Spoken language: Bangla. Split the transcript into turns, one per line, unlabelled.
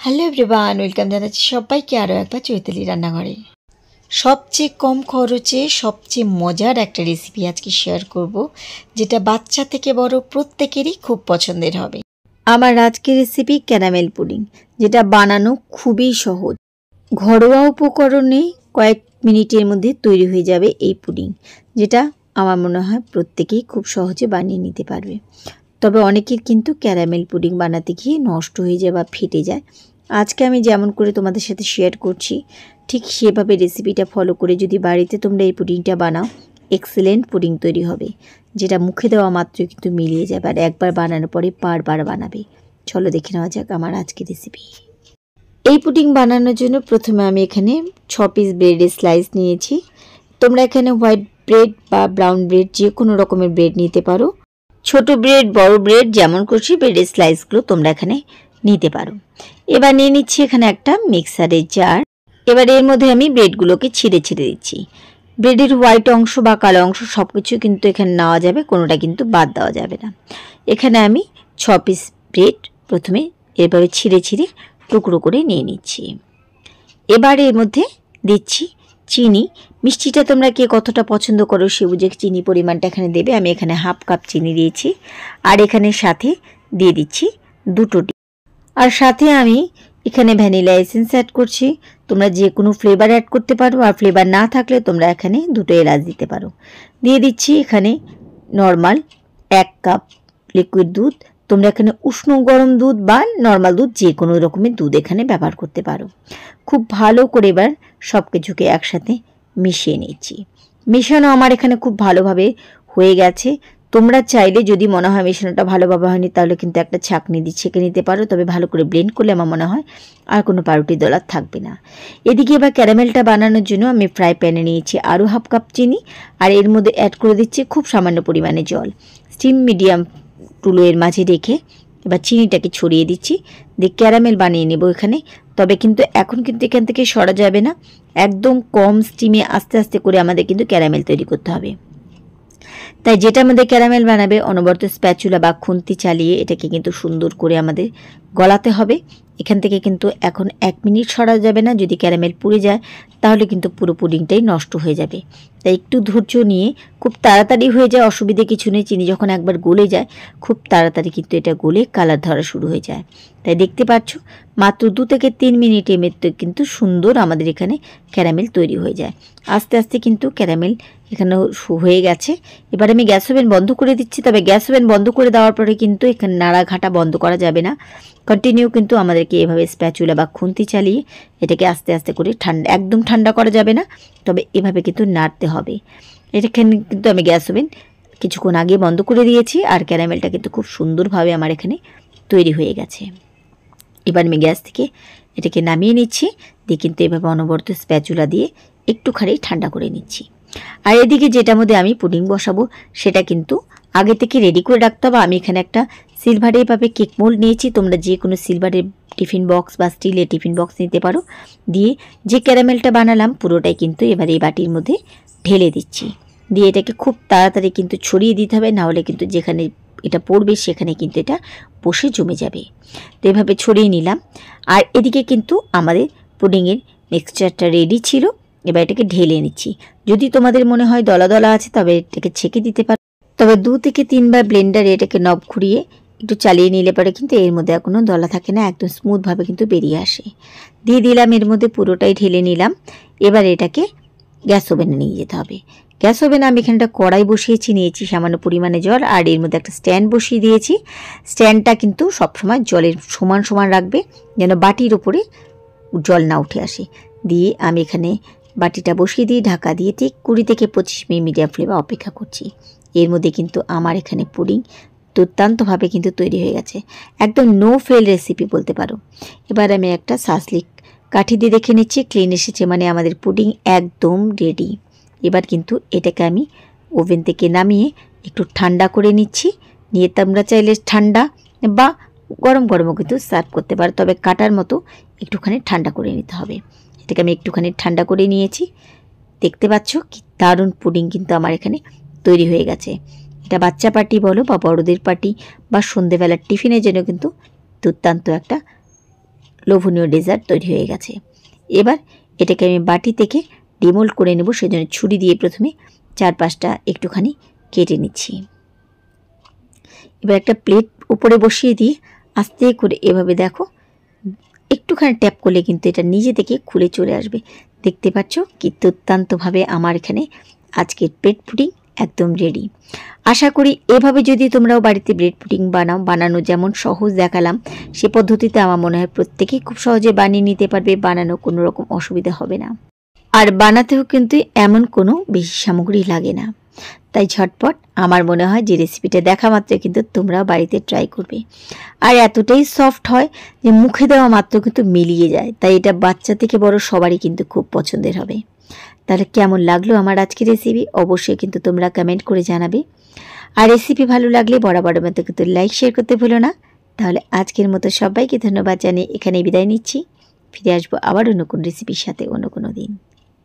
হ্যালো এভরিওয়ান, ওয়েলকাম জানাচ্ছি সবাইকে আরও একবার চৈতালি রান্নাঘরে। সবচেয়ে কম খরচে সবচেয়ে মজার একটা রেসিপি আজকে শেয়ার করব, যেটা বাচ্চা থেকে বড় প্রত্যেকেরই খুব পছন্দের হবে। আমার আজকের রেসিপি ক্যারামেল পুডিং, যেটা বানানো খুবই সহজ। ঘরোয়া উপকরণে কয়েক মিনিটের মধ্যে তৈরি হয়ে যাবে এই পুডিং, যেটা আমার মনে হয় প্রত্যেকেই খুব সহজে বানিয়ে নিতে পারবে। তবে অনেকের কিন্তু ক্যারামেল পুডিং বানাতে গিয়ে নষ্ট হয়ে যায় বা ফেটে যায়। আজকে আমি যেমন করে তোমাদের সাথে শেয়ার করছি, ঠিক সেভাবে রেসিপিটা ফলো করে যদি বাড়িতে তোমরা এই পুডিংটা বানাও, এক্সেলেন্ট পুডিং তৈরি হবে, যেটা মুখে দেওয়া মাত্রই কিন্তু মিলিয়ে যাবে, আর একবার বানানোর পরে বারবার বানাবে। চলো দেখে নেওয়া যাক আমার আজকের রেসিপি। এই পুডিং বানানোর জন্য প্রথমে আমি এখানে 6 পিস ব্রেডের স্লাইস নিয়েছি। তোমরা এখানে হোয়াইট ব্রেড বা ব্রাউন ব্রেড যে কোনো রকমের ব্রেড নিতে পারো। ছোট ব্রেড, বড় ব্রেড, যেমন খুশি ব্রেডের স্লাইসগুলো তোমরা এখানে নিতে পারো। এবার নিয়ে নিচ্ছি এখানে একটা মিক্সারের জার। এবার এর মধ্যে আমি ব্রেডগুলোকে ছিঁড়ে ছিঁড়ে দিচ্ছি। ব্রেডের হোয়াইট অংশ বা কালো অংশ সব কিছু কিন্তু এখানে নেওয়া যাবে, কোনোটা কিন্তু বাদ দেওয়া যাবে না। এখানে আমি 6 পিস ব্রেড প্রথমে এভাবে ছিঁড়ে ছিঁড়ে টুকরো করে নিয়ে নিচ্ছি। এবার এর মধ্যে দিচ্ছি চিনি। মিষ্টিটা তোমরা কে কতটা পছন্দ করো সে বুঝে চিনি পরিমাণটা এখানে দেবে। আমি এখানে হাফ কাপ চিনি দিয়েছি। আর এখানে সাথে দিয়ে দিচ্ছি 2 ডিম। আর সাথে আমি এখানে ভ্যানিলা এসেন্স অ্যাড করছি। তোমরা যে কোনো ফ্লেভার অ্যাড করতে পারো, আর ফ্লেভার না থাকলে তোমরা এখানে 2 এলাচ দিতে পারো। দিয়ে দিচ্ছি এখানে নর্মাল 1 কাপ লিকুইড দুধ। তোমরা এখানে উষ্ণ গরম দুধ বা নর্মাল দুধ যে কোনো রকমের দুধ এখানে ব্যবহার করতে পারো। খুব ভালো করে এবার সব কিছুকে একসাথে মিশিয়ে নিচ্ছি। মেশানো আমার এখানে খুব ভালোভাবে হয়ে গেছে। তোমরা চাইলে যদি মনে হয় মেশানোটা ভালোভাবে হয়নি, তাহলে কিন্তু একটা ছাঁকনি দিয়ে ছেঁকে নিতে পারো। তবে ভালো করে ব্লেন্ড করলে আমার মনে হয় আর কোনো পাউরুটি দলার থাকবে না। এদিকে এবার ক্যারামেলটা বানানোর জন্য আমি ফ্রাই প্যানে নিয়েছি আরও হাফ কাপ চিনি, আর এর মধ্যে অ্যাড করে দিচ্ছি খুব সামান্য পরিমাণে জল। স্টিম মিডিয়াম টুলো এর মাঝে রেখে এবার চিনিটাকে ছড়িয়ে দিচ্ছি, দিয়ে ক্যারামেল বানিয়ে নেব এখানে। তবে কিন্তু এখন কিন্তু এখান থেকে সরা যাবে না, একদম কম স্টিমে আস্তে আস্তে করে আমাদের কিন্তু ক্যারামেল তৈরি করতে হবে। তাই যেটা আমাদের ক্যারামেল বানাবে অনবরত স্প্যাচুলা বা খুন্তি চালিয়ে এটাকে কিন্তু সুন্দর করে আমাদের গলাতে হবে। এখান থেকে কিন্তু এখন 1 মিনিট সরা যাবে না, যদি ক্যারামেল পুড়ে যায় তাহলে কিন্তু পুরো পুডিংটাই নষ্ট হয়ে যাবে। তাই একটু ধৈর্য নিয়ে, খুব তাড়াতাড়ি হয়ে যায় অসুবিধে কিছু নেই। চিনি যখন একবার গলে যায় খুব তাড়াতাড়ি কিন্তু এটা গলে কালার ধরা শুরু হয়ে যায়। তাই দেখতে পাচ্ছ মাত্র 2 থেকে 3 মিনিটের মধ্যে কিন্তু সুন্দর আমাদের এখানে ক্যারামেল তৈরি হয়ে যায়। আস্তে আস্তে কিন্তু ক্যারামেল এখানে হয়ে গেছে। এবার আমি গ্যাস ওভেন বন্ধ করে দিচ্ছি। তবে গ্যাস ওভেন বন্ধ করে দেওয়ার পরে কিন্তু এখানে নাড়া ঘাটা বন্ধ করা যাবে না। কন্টিনিউ কিন্তু আমাদেরকে এভাবে স্প্যাচুলা বা খুন্তি চালিয়ে এটাকে আস্তে আস্তে করে একদম ঠান্ডা করা যাবে না, তবে এভাবে কিন্তু নাড়তে হবে। এখানে কিন্তু আমি গ্যাস ওভেন কিছুক্ষণ আগে বন্ধ করে দিয়েছি, আর ক্যারামেলটা কিন্তু খুব সুন্দরভাবে আমার এখানে তৈরি হয়ে গেছে। এবার আমি গ্যাস থেকে এটাকে নামিয়ে নিচ্ছি, দিয়ে কিন্তু এভাবে অনবরত স্প্যাচুলা দিয়ে একটুখানি ঠান্ডা করে নিচ্ছি। আর এদিকে যেটার মধ্যে আমি পুডিং বসাবো সেটা কিন্তু আগে থেকে রেডি করে রাখতে হবে। আমি এখানে একটা সিলভারের ভাবে কেক মোল্ড নিয়েছি। তোমরা যে কোনো সিলভারের টিফিন বক্স বা স্টিলের টিফিন বক্স নিতে পারো। দিয়ে যে ক্যারামেলটা বানালাম পুরোটাই কিন্তু এবার এই বাটির মধ্যে ঢেলে দিচ্ছি। দিয়ে এটাকে খুব তাড়াতাড়ি কিন্তু ছড়িয়ে দিতে হবে, নাহলে কিন্তু যেখানে এটা পড়বে সেখানে কিন্তু এটা বসে জমে যাবে। তো এভাবে ছড়িয়ে নিলাম। আর এদিকে কিন্তু আমাদের পুডিংয়ের মিক্সচারটা রেডি ছিল। এবার এটাকে ঢেলে নিচ্ছি। যদি তোমাদের মনে হয় দলা দলা আছে তবে এটাকে ছেঁকে দিতে পারো। তবে 2 থেকে 3 বার ব্লেন্ডারে এটাকে নব ঘুরিয়ে একটু চালিয়ে নিলে পরে কিন্তু এর মধ্যে আর কোনো দলা থাকে না, একদম স্মুথভাবে কিন্তু বেরিয়ে আসে। দিয়ে দিলাম এর মধ্যে, পুরোটাই ঢেলে নিলাম। এবার এটাকে গ্যাস ওভেনে নিয়ে যেতে হবে। গ্যাস ওভেনে আমি এখানে একটা কড়াই বসিয়েছি, নিয়েছি সামান্য পরিমাণে জল, আর এর মধ্যে একটা স্ট্যান্ড বসিয়ে দিয়েছি। স্ট্যান্ডটা কিন্তু সবসময় জলের সমান সমান রাখবে, যেন বাটির ওপরে জল না উঠে আসে। দিয়ে আমি এখানে বাটিটা বসিয়ে দিয়ে ঢাকা দিয়ে ঠিক 20 থেকে 25 মিনিট মিডিয়াম ফ্লেমে অপেক্ষা করছি। এর মধ্যে কিন্তু আমার এখানে পুডিং দুর্দান্তভাবে কিন্তু তৈরি হয়ে গেছে, একদম নো ফেল রেসিপি বলতে পারো। এবার আমি একটা সাসলিক কাঠি দিয়ে দেখে নিচ্ছি, ক্লিন এসেছে, মানে আমাদের পুডিং একদম রেডি। এবার কিন্তু এটাকে আমি ওভেন থেকে নামিয়ে একটু ঠান্ডা করে নিচ্ছি। নিয়ে তোমরা চাইলে ঠান্ডা বা গরম গরমও কিন্তু সার্ভ করতে পারো, তবে কাটার মতো একটুখানি ঠান্ডা করে নিতে হবে। এটাকে আমি একটুখানি ঠান্ডা করে নিয়েছি। দেখতে পাচ্ছ কি দারুণ পুডিং কিন্তু আমার এখানে তৈরি হয়ে গেছে। এটা বাচ্চা পার্টি বলো বা বড়দের পার্টি বা সন্ধেবেলার টিফিনের জন্য কিন্তু দুর্দান্ত একটা লোভনীয় ডেজার্ট তৈরি হয়ে গেছে। এবার এটাকে আমি বাটি থেকে ডিমোল্ড করে নেব, সেজন্য ছুরি দিয়ে প্রথমে 4-5টা একটুখানি কেটে নিচ্ছি। এবার একটা প্লেট উপরে বসিয়ে দিয়ে আস্তে করে এভাবে দেখো একটুখানি ট্যাপ করলে কিন্তু এটা নিজে থেকে খুলে চলে আসবে। দেখতে পাচ্ছ কি দুর্দান্তভাবে আমার এখানে আজকের ব্রেড পুডিং একদম রেডি। আশা করি এভাবে যদি তোমরাও বাড়িতে ব্রেড পুডিং বানানো যেমন সহজ দেখালাম সে পদ্ধতিতে আমার মনে হয় প্রত্যেকেই খুব সহজে বানিয়ে নিতে পারবে, বানানো কোনো রকম অসুবিধা হবে না। আর বানাতেও কিন্তু এমন কোনো বেশি সামগ্রী লাগে না। তাই ঝটপট আমার মনে হয় যে রেসিপিটা দেখা মাত্র কিন্তু তোমরাও বাড়িতে ট্রাই করবে। আর এতটাই সফট হয় যে মুখে দেওয়া মাত্র কিন্তু মিলিয়ে যায়, তাই এটা বাচ্চা থেকে বড় সবারই কিন্তু খুব পছন্দের হবে। তাহলে কেমন লাগলো আমার আজকের রেসিপি অবশ্যই কিন্তু তোমরা কমেন্ট করে জানাবে। আর রেসিপি ভালো লাগলে বরাবরের মতো কিন্তু লাইক শেয়ার করতে ভুলো না। তাহলে আজকের মতো সবাইকে ধন্যবাদ জানিয়ে এখানে বিদায় নিচ্ছি। ফিরে আসবো আবার অন্য কোনো রেসিপির সাথে অন্য কোনো দিন।